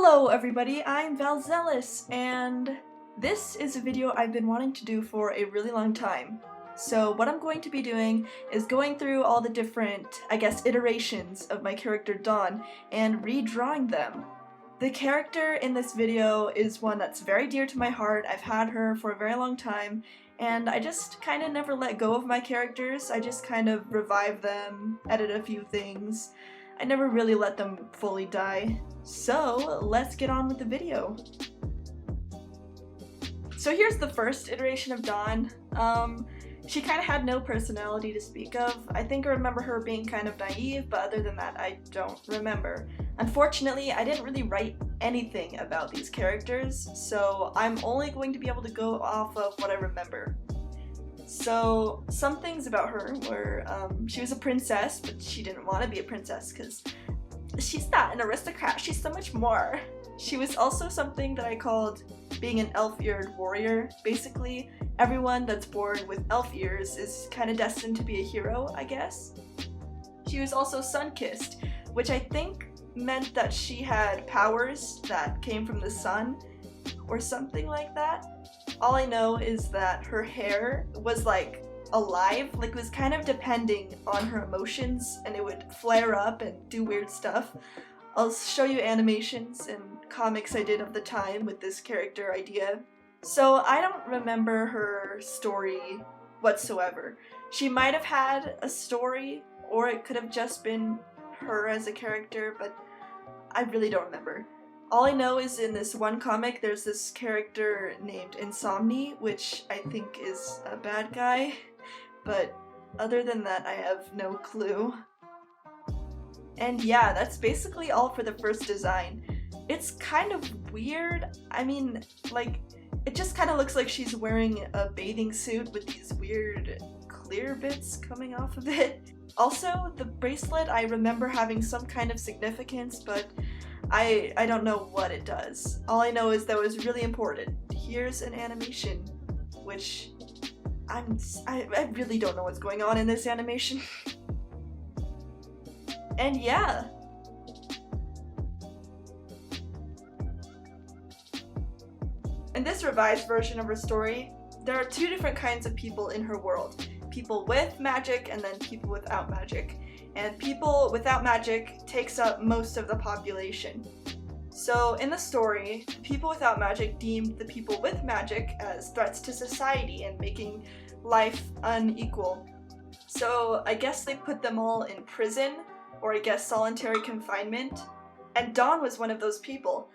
Hello everybody, I'm Valzelis, and this is a video I've been wanting to do for a really long time. So what I'm going to be doing is going through all the different, iterations of my character Dawn and redrawing them. The character in this video is one that's very dear to my heart. I've had her for a very long time, and I just kind of never let go of my characters. I just kind of revive them, edit a few things. I never really let them fully die. So let's get on with the video. So here's the first iteration of Dawn. She kind of had no personality to speak of. I think I remember her being kind of naive, but other than that I don't remember. Unfortunately, I didn't really write anything about these characters, so I'm only going to be able to go off of what I remember. So some things about her were she was a princess, but she didn't want to be a princess because she's not an aristocrat, she's so much more. She was also something that I called being an elf-eared warrior. Basically, everyone that's born with elf ears is kind of destined to be a hero, I guess. She was also sun-kissed, which I think meant that she had powers that came from the sun, or something like that. All I know is that her hair was like alive, like it was kind of depending on her emotions, and it would flare up and do weird stuff. I'll show you animations and comics I did of the time with this character idea. So I don't remember her story whatsoever. She might have had a story, or it could have just been her as a character, but I really don't remember. All I know is in this one comic there's this character named Insomni, which I think is a bad guy, but other than that I have no clue. And yeah, that's basically all for the first design. It's kind of weird. I mean, like, it just kind of looks like she's wearing a bathing suit with these weird clear bits coming off of it. Also, the bracelet I remember having some kind of significance, but I don't know what it does. All I know is that it was really important. Here's an animation, which I really don't know what's going on in this animation. And yeah. In this revised version of her story, there are two different kinds of people in her world. People with magic and then people without magic. And people without magic takes up most of the population. So in the story, the people without magic deemed the people with magic as threats to society and making life unequal. So I guess they put them all in prison, or I guess solitary confinement, and Dawn was one of those people.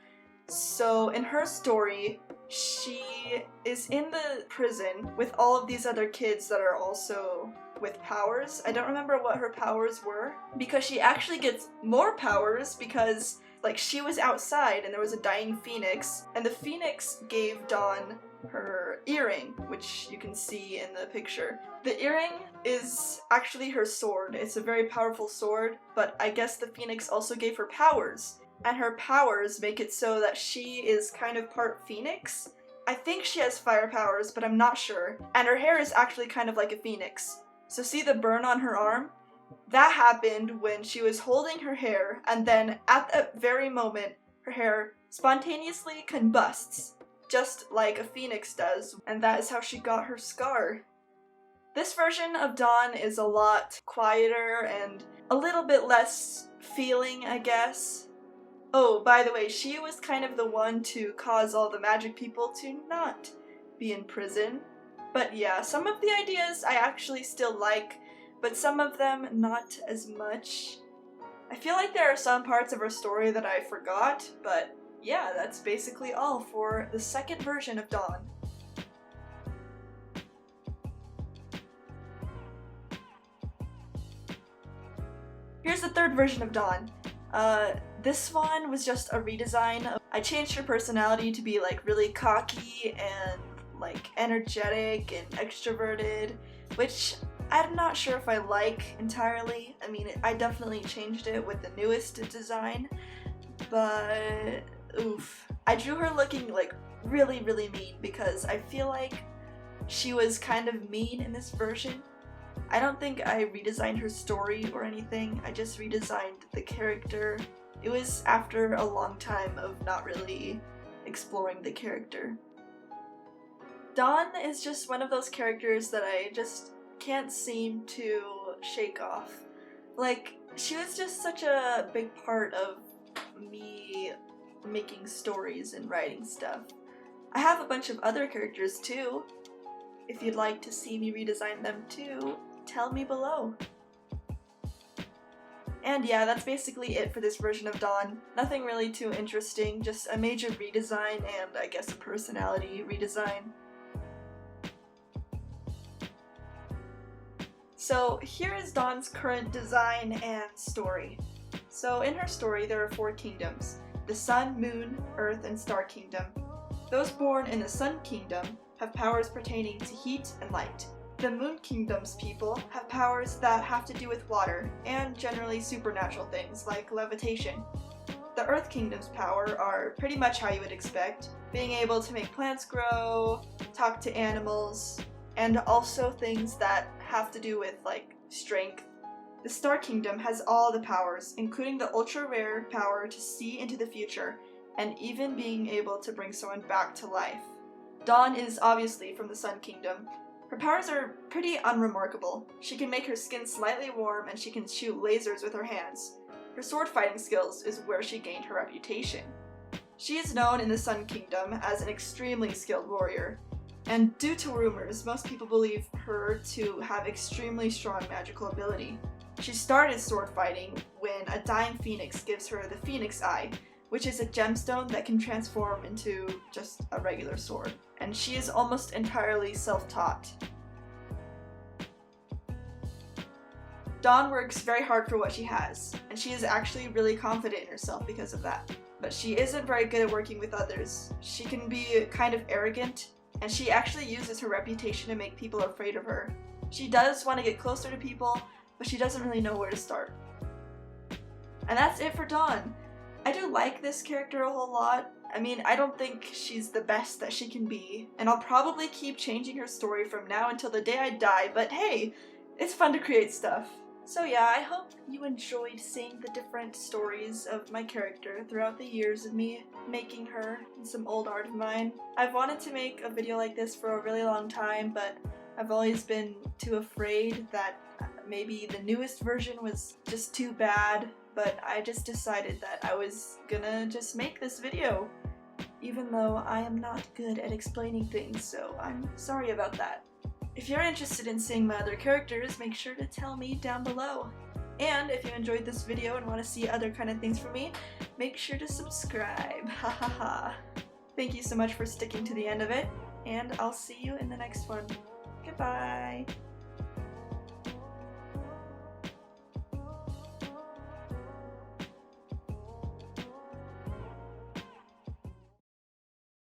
So in her story, she is in the prison with all of these other kids that are also with powers. I don't remember what her powers were, because she actually gets more powers because, like, she was outside and there was a dying phoenix, and the phoenix gave Dawn her earring, which you can see in the picture. The earring is actually her sword. It's a very powerful sword, but I guess the phoenix also gave her powers, and her powers make it so that she is kind of part phoenix. I think she has fire powers, but I'm not sure. And her hair is actually kind of like a phoenix. So see the burn on her arm? That happened when she was holding her hair, and then at that very moment, her hair spontaneously combusts, just like a phoenix does, and that is how she got her scar. This version of Dawn is a lot quieter and a little bit less feeling, I guess. Oh, by the way, she was kind of the one to cause all the magic people to not be in prison. But yeah, some of the ideas I actually still like, but some of them not as much. I feel like there are some parts of her story that I forgot, but yeah, that's basically all for the second version of Dawn. Here's the third version of Dawn. This one was just a redesign. I changed her personality to be like really cocky and like energetic and extroverted, which I'm not sure if I like entirely. I mean, I definitely changed it with the newest design, but oof. I drew her looking like really mean because I feel like she was kind of mean in this version. I don't think I redesigned her story or anything. I just redesigned the character It was after a long time of not really exploring the character. Dawn is just one of those characters that I just can't seem to shake off. Like, she was just such a big part of me making stories and writing stuff. I have a bunch of other characters too. If you'd like to see me redesign them too, tell me below. And yeah, that's basically it for this version of Dawn. Nothing really too interesting, just a major redesign and I guess a personality redesign. So here is Dawn's current design and story. So in her story there are 4 kingdoms: the Sun, Moon, Earth, and Star Kingdom. Those born in the Sun Kingdom have powers pertaining to heat and light. The Moon Kingdom's people have powers that have to do with water, and generally supernatural things like levitation. The Earth Kingdom's power are pretty much how you would expect, being able to make plants grow, talk to animals, and also things that have to do with like strength. The Star Kingdom has all the powers, including the ultra rare power to see into the future, and even being able to bring someone back to life. Dawn is obviously from the Sun Kingdom. Her powers are pretty unremarkable. She can make her skin slightly warm and she can shoot lasers with her hands. Her sword fighting skills is where she gained her reputation. She is known in the Sun Kingdom as an extremely skilled warrior, and due to rumors, most people believe her to have extremely strong magical ability. She started sword fighting when a dying phoenix gives her the Phoenix Eye, which is a gemstone that can transform into just a regular sword. And she is almost entirely self-taught. Dawn works very hard for what she has, and she is actually really confident in herself because of that. But she isn't very good at working with others. She can be kind of arrogant, and she actually uses her reputation to make people afraid of her. She does want to get closer to people, but she doesn't really know where to start. And that's it for Dawn. I do like this character a whole lot. I mean, I don't think she's the best that she can be, and I'll probably keep changing her story from now until the day I die, but hey, it's fun to create stuff. So yeah, I hope you enjoyed seeing the different stories of my character throughout the years of me making her and some old art of mine. I've wanted to make a video like this for a really long time, but I've always been too afraid that maybe the newest version was just too bad. But I just decided that I was gonna just make this video, even though I am not good at explaining things, so I'm sorry about that. If you're interested in seeing my other characters, make sure to tell me down below. And if you enjoyed this video and want to see other kind of things from me, make sure to subscribe. Hahaha. Thank you so much for sticking to the end of it, and I'll see you in the next one. Goodbye!